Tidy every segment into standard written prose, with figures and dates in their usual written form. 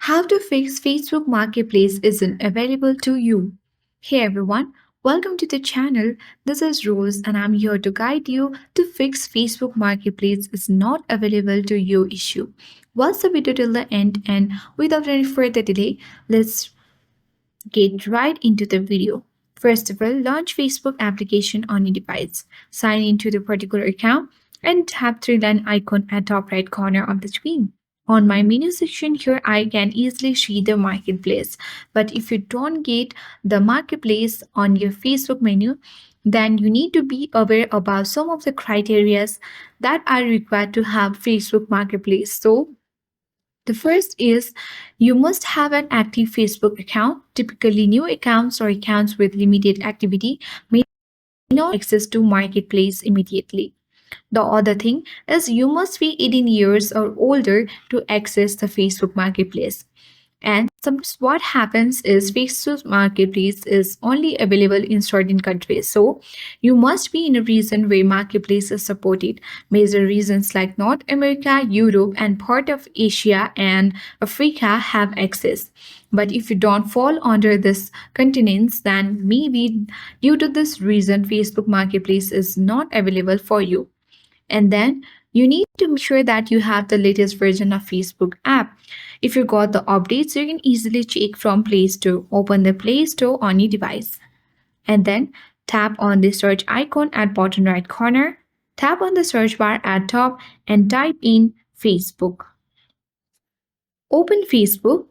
How to fix Facebook Marketplace isn't available to you. Hey everyone, welcome to the channel. This is Rose and I'm here to guide you to fix Facebook Marketplace is not available to you issue. Watch the video till the end and without any further delay, let's get right into the video. First of all, launch Facebook application on your device. Sign into the particular account and tap three-line icon at top right corner of the screen. On my menu section here, I can easily see the marketplace. But if you don't get the marketplace on your Facebook menu, then you need to be aware about some of the criteria that are required to have Facebook marketplace. So the first is you must have an active Facebook account. Typically, new accounts or accounts with limited activity may not access to marketplace immediately. The other thing is you must be 18 years or older to access the Facebook marketplace. And sometimes what happens is Facebook Marketplace is only available in certain countries. So you must be in a region where Marketplace is supported. Major regions like North America, Europe, and part of Asia and Africa have access. But if you don't fall under this continents, then maybe due to this reason, Facebook Marketplace is not available for you. And then you need to make sure that you have the latest version of Facebook app. If you got the updates, you can easily check from Play Store. Open the Play Store on your device. And then tap on the search icon at bottom right corner. Tap on the search bar at top and type in Facebook. Open Facebook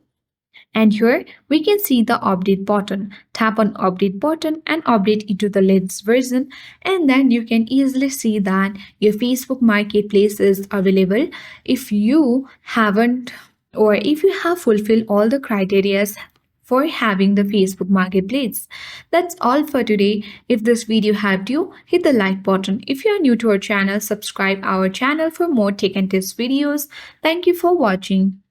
and here we can see the update button. Tap on update button and update it to the latest version and then you can easily see that your Facebook Marketplace is available. If you haven't or if you have fulfilled all the criteria for having the Facebook Marketplace. That's all for today. If this video helped you, hit the like button. If you are new to our channel, subscribe our channel for more tech and tips videos. Thank you for watching.